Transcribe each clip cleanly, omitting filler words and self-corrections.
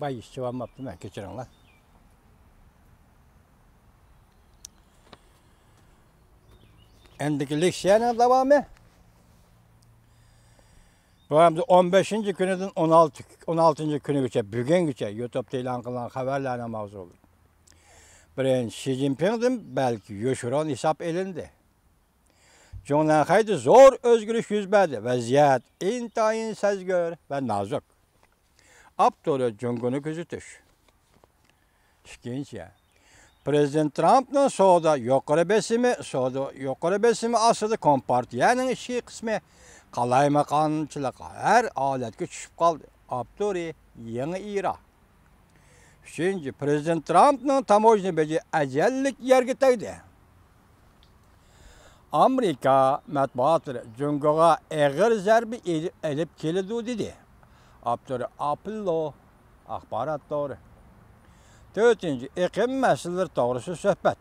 bay işçi varmaptım ben keçirinler. Endiki leksiyanın devamı. Bu hem de 15. günüdün 16. günü geçe, bugün geçe YouTube'da ilan kılan haberlerine mağaz olur. Birinci Xi Jinping'den belki yoşuran hesap elinde. Jon'dan haydi zor özgürlük yüz verdi. Vaziyet intayin sezgör ve nazuk. Aptolu Cungunu küzütüş. İkinci. Prezident Trump'ın soğuda yukarı besimi asılı Kompartiyanın işi kısmı kalaymakançılık her aletke düşüp kaldı. Aptoli yeni ira. Üçüncü. Prezident Trump'ın tamojni beci ecellik yergiteydi. Amerika matbuatları Cungo'ga ağır zerbi elip kelidi dedi. Aptoli Apollo akbarat doğru. Dördüncü, iklim meseleleri doğrusu sohbet.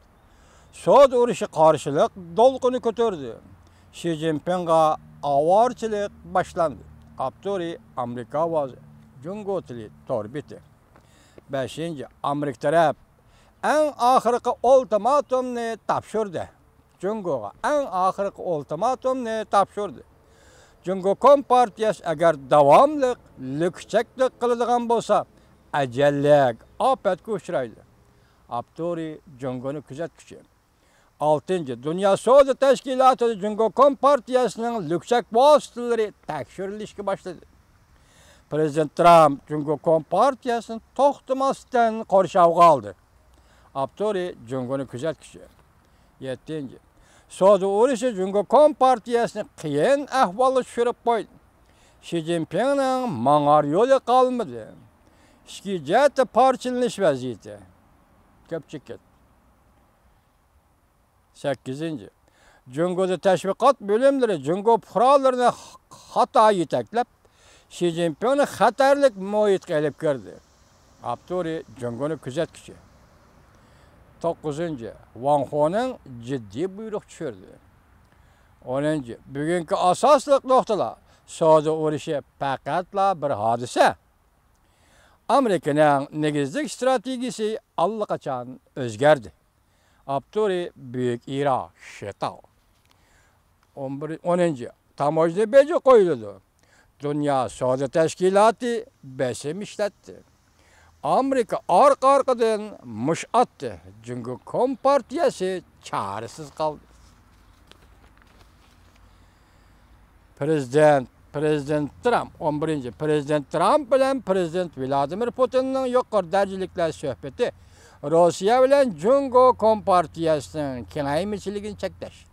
Soğud uğraşı karşılık dolgunu kötürdü. Xi Jinping'e avarçılık başlandı. Aptoli Amerika vazı. Cungo tili doğru bitti. Beşinci, Amerika taraf en ahırkı ultimatumunu tapşırdı. Cungo'ga en ahırkı ultimatumunu tapşırdı. Cungo Kompartiyası eğer devamlı lükçeklik kılıdığın bolsa, acellik, afetke uçraydı. Aptoli Cungo'nu küzetküçü. Altıncı, Dünya Soğudu Teşkilatı Cungo Kompartiyası'nın lükçek vasıtaları tekşirilişki başladı. Prezident Trump Cungo Kompartiyası'nın toxtumasından korşavga aldı. Aptoli Cungo'nu küzetküçü. Yettinci, Soğudu uğraşı Cungo Kompartiyası'nı kıyın ahvalı şürüp koydu. Xi Jinping'in mağar yolu kalmadı. İşkicete parçalanış vaziyeti. Köpçüket. 8. Cungo'da teşvikat bölümleri Cungo puralarını hata yeteklep, Xi Jinping'in hatarlık muhit gelip girdi. Aptoli Cungo'nu küzetkişi. 9. Wang Ho'nun ciddi buyruk düşürdü. 10. Bugünkü asaslık noktalar Soğudu uğraşı fakatla bir hadise. Amerika'nın negizlik stratejisi allakaçan özgerdi. Aptoli büyük ira şeta. 10. Tamojni beci koyuldu. Dünya Soğudu Teşkilatı besim işletti. Amerika arkadan muş attı. Çünkü Kompartiyası çaresiz kaldı. Prezident Trump 11. Prezident Trump bilen Prezident Vladimir Putin'in yukarı derecelikler sohbeti Rusya bilen Cungo Kompartiyası'nın kengaymiçiligini çekleş.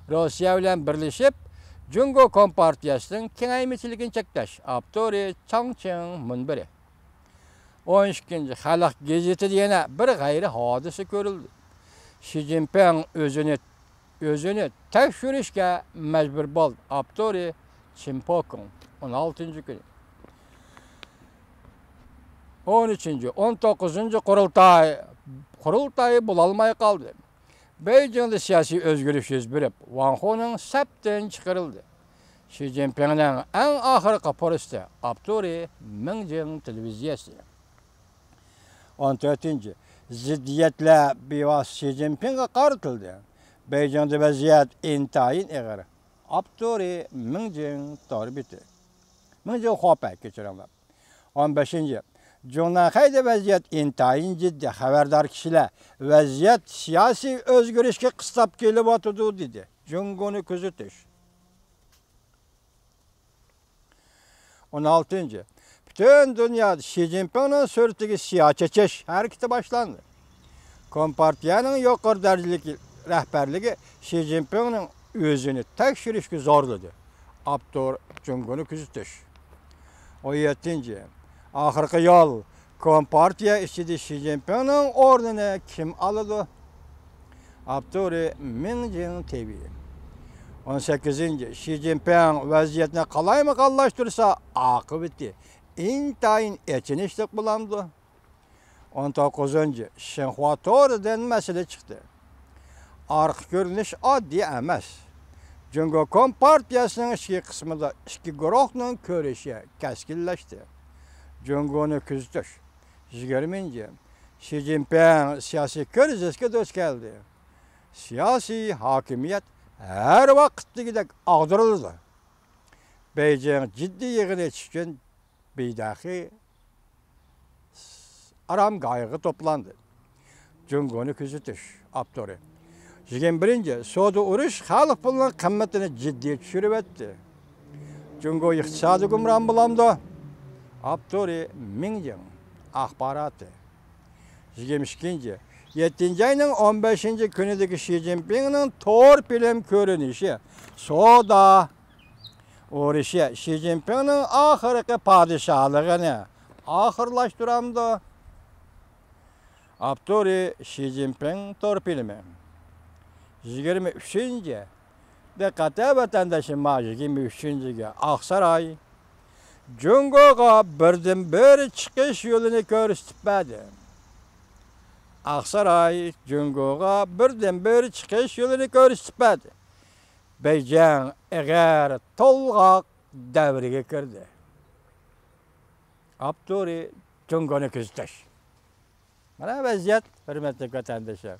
Rusya bilen birleşip Cungo Kompartiyası'nın kengaymiçiligini çekleş. Aptoli Changcheng munbiri. 12. Halk gazeti diyene bir gayri hadise görüldü. Xi Jinping özünü tekşürüşke mecbur boldu. Aptoli Chimpokong 16. günü. 13. 19. kurultayı bulalmaya kaldı. Beijing'de siyasi özgürlük yüz verip Wang Ho'nun septen çıkarıldı. Xi Jinping'in en ahırkı polisti Aptoli Mingjing televizyası. 14. Ziddiyetle bivas Xi Jinping'e kartıldı. Beijing'de vaziyet intayin eğer. Aptoli Mingjing doğru bitti. Mingjing hopa geçirenler. 15. Jon'dan haydi vaziyet intayin ciddi haberdar kişiler vaziyet siyasi özgürlükçe kıstap gelip oturdu dedi. Cungo'nu küzütüş. 16. Bütün dünyada Xi Jinping'in sürtüğü siyasetçi hareketi başlandı. Kompartiyanın yukarı derecelik rehberliği Xi Jinping'in özünü tekşirişki zorladı. Aptoli Cungo'nu küzütüş. 17. Ahırkı yol Kompartiya işçisi Xi Jinping'in ordunu kim aldı? Aptoli Mingjing TV. 18. Xi Jinping vaziyetini kalayma kallaştırırsa akıbeti intayin içinişlik bulandı. 19. Xinhua Toru'dan mesele çıktı. Ark görünüş addi emas. Cungo Kompartiyası'nın iki kısmında iki guruhun körüşü keskinleşti. Cungo'nu küzdüş. 20. Xi Jinping siyasi krizisga duch keldi. Siyasi hakimiyet her vakitligidek ağdırıldı. Beijing ciddi yığın etiş için beydaki aram gaygı toplandı. Cungonu küzütüş, aptori. 21. Soğudu uruş, halk pulunun kıymetini ciddi düşürüp etti. Cungo iqtisadi gumran bulamdı. Aptori Mingjing ahbaratı. 22. 7. ayının 15. günüdeki Xi Jinping'in tor film görünüşü. Soda uğraşı Xi Jinping'in ahırki padişahlığını ahırlaştıramdı. Aptori Xi Jinping tor filmi. 23. Dikkate vatandaşın 23. Aksaray. Cungo'ga birden-bir çıkış yolunu gösterdi. Aksaray Cungo'ga birden-bir çıkış yolunu gösterdi. Beijing eğer tolgaq devriga kirdi. Aptori Cungo'nu küzdüş. Mana vaziyat, hürmetli vatandaşlar.